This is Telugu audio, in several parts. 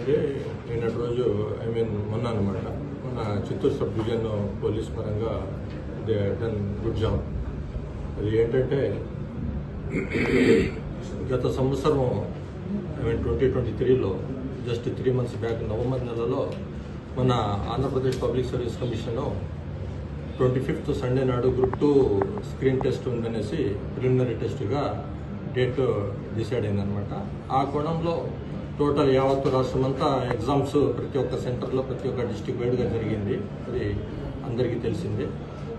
జరిగిందంటే నిన్నటి రోజు మొన్న అనమాట మన చిత్తూరు సబ్ డివిజన్ పోలీస్ పరంగా దే డన్ గుడ్ జాబ్. అది ఏంటంటే గత సంవత్సరం 2023లో జస్ట్ 3 months బ్యాక్ నవంబర్ నెలలో మన Andhra Pradesh public service commission 25th Sunday నాడు గ్రూప్ 2 స్క్రీన్ టెస్ట్ ఉందనేసి ప్రిలిమినరీ టెస్ట్గా డేట్ డిసైడ్ అయిందనమాట. ఆ కోణంలో టోటల్ యావత్తు రాష్ట్రం అంతా ఎగ్జామ్స్ ప్రతి ఒక్క సెంటర్లో ప్రతి ఒక్క డిస్టిక్ వైడ్గా జరిగింది. అది అందరికీ తెలిసింది.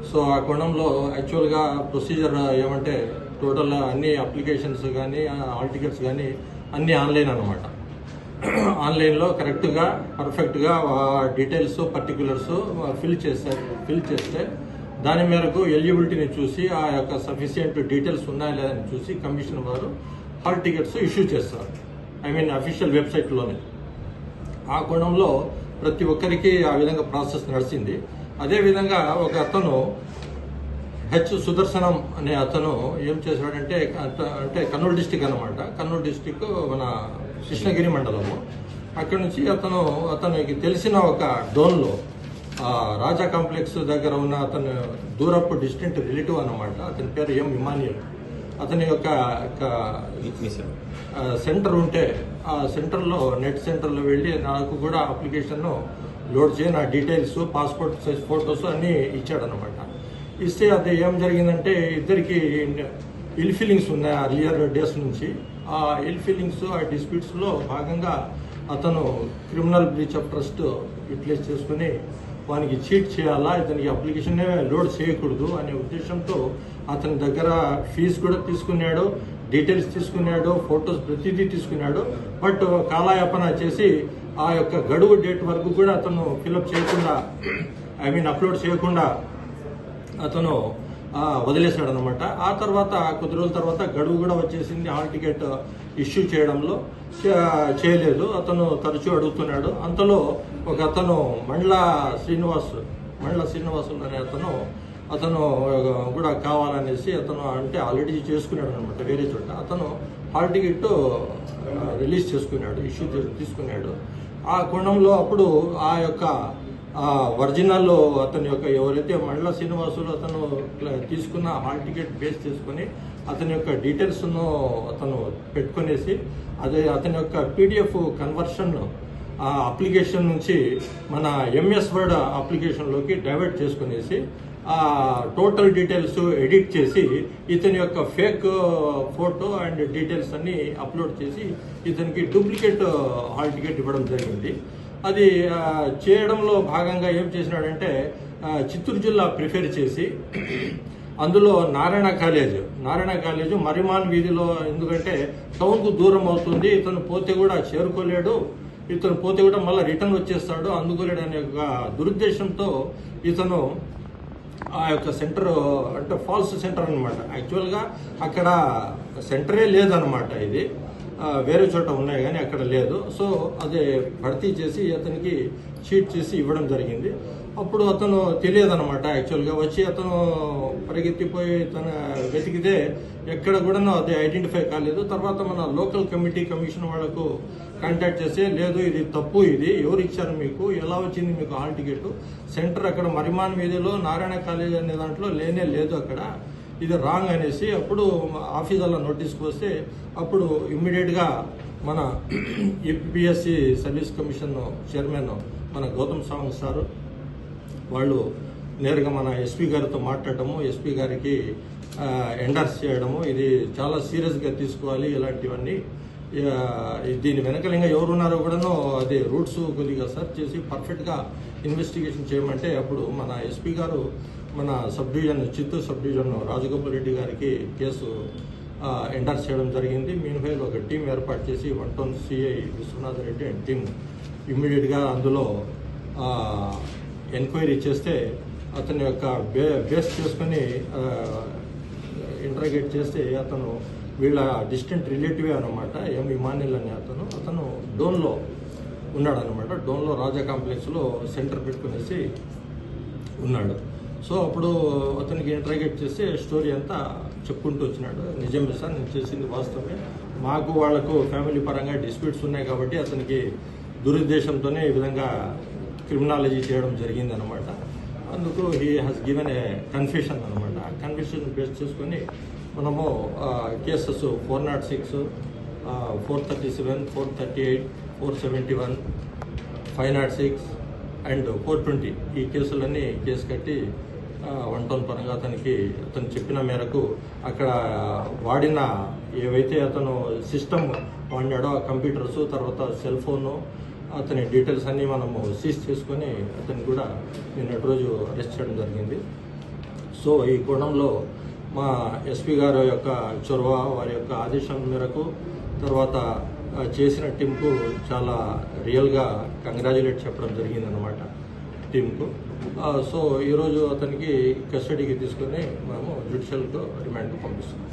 సో ఆ కోణంలో యాక్చువల్గా ప్రొసీజర్ ఏమంటే టోటల్ అన్ని అప్లికేషన్స్ కానీ హాల్ టికెట్స్ కానీ అన్నీ ఆన్లైన్ అనమాట. ఆన్లైన్లో కరెక్ట్గా పర్ఫెక్ట్గా డీటెయిల్స్ పర్టిక్యులర్స్ ఫిల్ చేస్తే దాని మేరకు ఎలిజిబిలిటీని చూసి ఆ యొక్క సఫిషియంట్ డీటెయిల్స్ ఉన్నాయా లేదని చూసి కమిషన్ వారు హాల్ టికెట్స్ ఇష్యూ చేస్తారు. అఫీషియల్ వెబ్సైట్లోనే. ఆ కోణంలో ప్రతి ఒక్కరికి ఆ విధంగా ప్రాసెస్ నడిచింది. అదేవిధంగా ఒక అతను సుదర్శనం అనే అతను ఏం చేశాడంటే అంటే కర్నూలు డిస్టిక్ అనమాట. కర్నూలు డిస్టిక్ మన కృష్ణగిరి మండలము. అక్కడి నుంచి అతనికి తెలిసిన ఒక డోన్లో రాజా కాంప్లెక్స్ దగ్గర ఉన్న అతను దూరపు డిస్టెంట్ రిలేటివ్ అనమాట. అతని పేరు ఎం ఇమాన్యుయల్. అతని యొక్క సెంటర్ ఉంటే ఆ సెంటర్లో నెట్ సెంటర్లో వెళ్ళి నాకు కూడా అప్లికేషన్ లోడ్ చేయి, నా డీటెయిల్స్ పాస్పోర్ట్ సైజ్ ఫొటోస్ అన్నీ ఇచ్చాడనమాట. ఇస్తే అది ఏం జరిగిందంటే ఇద్దరికి ఇల్ ఫీలింగ్స్ ఉన్నాయి అర్లియర్ డేస్ నుంచి. ఆ ఇల్ ఫీలింగ్స్ ఆ డిస్ప్యూట్స్లో భాగంగా అతను criminal breach of trust utilize చేసుకుని వానికి చీట్ చేయాలా, ఇతనికి అప్లికేషన్ లోడ్ చేయకూడదు అనే ఉద్దేశంతో అతని దగ్గర ఫీజు కూడా తీసుకున్నాడు, డీటెయిల్స్ తీసుకున్నాడు, ఫొటోస్ ప్రతిదీ తీసుకున్నాడు. బట్ కాలయాపన చేసి ఆ యొక్క గడువు డేట్ వరకు కూడా అతను ఫిలప్ చేయకుండా అప్లోడ్ చేయకుండా అతను వదిలేశాడు అనమాట. ఆ తర్వాత కొద్ది రోజుల తర్వాత గడువు కూడా వచ్చేసింది. హాల్ టికెట్ ఇష్యూ చేయడంలో చేయలేదు. అతను తరచూ అడుగుతున్నాడు. అంతలో ఒక అతను మండల శ్రీనివాసులు అనే అతను కూడా కావాలనేసి అతను అంటే ఆల్రెడీ చేసుకున్నాడు అనమాట వేరే చోట. అతను హాల్ టికెట్ రిలీజ్ చేసుకున్నాడు, తీసుకున్నాడు. ఆ కోణంలో అప్పుడు ఆ యొక్క ఒరిజినల్ అతని యొక్క ఎవరైతే మండల శ్రీనివాసులు అతను తీసుకున్న హాల్ టికెట్ బేస్ చేసుకుని అతని యొక్క డీటెయిల్స్ను అతను పెట్టుకునేసి అతని యొక్క PDF కన్వర్షన్ అప్లికేషన్ నుంచి మన MS Word అప్లికేషన్లోకి డైవర్ట్ చేసుకునేసి టోటల్ డీటెయిల్స్ ఎడిట్ చేసి ఇతని యొక్క ఫేక్ ఫోటో అండ్ డీటెయిల్స్ అన్ని అప్లోడ్ చేసి ఇతనికి డూప్లికేట్ హాల్ టికెట్ ఇవ్వడం జరిగింది. అది చేయడంలో భాగంగా ఏం చేసినాడంటే చిత్తూరు జిల్లా ప్రిఫర్ చేసి అందులో నారాయణ కాలేజ్ మరిమాన్ వీధిలో, ఎందుకంటే టౌన్కు దూరం అవుతుంది, ఇతను పోతే కూడా చేరుకోలేడు, ఇతను పోతే కూడా మళ్ళీ రిటర్న్ వచ్చేస్తాడు, అందుకోలేడు అనే ఒక దురుద్దేశంతో ఇతను ఆ యొక్క సెంటర్ అంటే ఫాల్స్ సెంటర్ అనమాట. యాక్చువల్గా అక్కడ సెంటరే లేదనమాట. ఇది వేరే చోట ఉన్నాయి కానీ అక్కడ లేదు. సో అదే భర్తీ చేసి అతనికి చీట్ చేసి ఇవ్వడం జరిగింది. అప్పుడు అతను తెలియదనమాట. యాక్చువల్గా వచ్చి అతను పరిగెత్తిపోయి వెతికితే ఎక్కడ కూడా అది ఐడెంటిఫై కాలేదు. తర్వాత మన లోకల్ కమిషన్ వాళ్ళకు కాంటాక్ట్ చేస్తే లేదు, ఇది తప్పు, ఇది ఎవరు ఇచ్చారు మీకు, ఎలా వచ్చింది మీకు హాల్ టికెట్, సెంటర్ అక్కడ మరిమాన్ వీధిలో నారాయణ కాలేజ్ అనే దాంట్లో లేనే లేదు, అక్కడ ఇది రాంగ్ అనేసి అప్పుడు ఆఫీసర్ల నోటీస్కి వస్తే అప్పుడు ఇమ్మీడియట్గా మన EPSC సర్వీస్ కమిషన్ చైర్మన్ మన గౌతమ్ సావంగ్ సారు వాళ్ళు నేరుగా మన SP గారితో మాట్లాడటము, SP గారికి ఎండర్స్ చేయడము, ఇది చాలా సీరియస్గా తీసుకోవాలి ఇలాంటివన్నీ, దీని వెనకలింగా ఎవరున్నారో కూడాను అది రూట్స్ కొద్దిగా సెర్చ్ చేసి పర్ఫెక్ట్గా ఇన్వెస్టిగేషన్ చేయమంటే అప్పుడు మన SP గారు మన చిత్తూరు సబ్ డివిజన్ రాజగోపాల్ రెడ్డి గారికి కేసు ఎండర్స్ చేయడం జరిగింది. మీన్వైల్ ఒక టీం ఏర్పాటు చేసి 1 CI Vishwanath Reddy and team ఇమ్మీడియట్గా అందులో ఎంక్వైరీ చేస్తే అతని యొక్క బేస్ చేసుకుని ఇంటరాగేట్ చేస్తే అతను వీళ్ళ డిస్టెంట్ రిలేటివే అనమాట. ఎం ఇమాన్యుల్ అనే అతను డోన్లో ఉన్నాడు అనమాట. డోన్లో రాజా కాంప్లెక్స్లో సెంటర్ పెట్టుకునేసి ఉన్నాడు. సో అప్పుడు అతనికి ఇంటరాగేట్ చేస్తే స్టోరీ అంతా చెప్పుకుంటూ వచ్చినాడు. నిజమే సార్, నేను చేసింది వాస్తవమే, మాకు వాళ్లకు ఫ్యామిలీ పరంగా డిస్ప్యూట్స్ ఉన్నాయి కాబట్టి అతనికి దురుద్దేశంతోనే ఈ విధంగా క్రిమినాలజీ చేయడం జరిగిందనమాట. అందుకు he has given a confession అనమాట. ఆ కన్ఫెషన్ బేస్ చేసుకొని మనము కేసెస్ 406, 437, 438, 471, 506 అండ్ 420 ఈ కేసులన్నీ కేసు కట్టి 1 పరంగా అతను చెప్పిన మేరకు అక్కడ వాడిన ఏవైతే అతను సిస్టమ్ వాడినాడో ఆ కంప్యూటర్స్, తర్వాత సెల్ ఫోను, అతని డీటెయిల్స్ అన్నీ మనము సీజ్ చేసుకొని అతన్ని కూడా నిన్నటి రోజు అరెస్ట్ చేయడం జరిగింది. సో ఈ కోణంలో మా ఎస్పీ గారి యొక్క చొరవ, వారి యొక్క ఆదేశాల మేరకు తర్వాత చేసిన టీంకు చాలా రియల్గా కంగ్రాచులేట్ చెప్పడం జరిగిందనమాట టీంకు. సో ఈరోజు అతనికి కస్టడీకి తీసుకొని మేము జ్యుడిషియల్ రిమాండ్కు పంపిస్తున్నాం.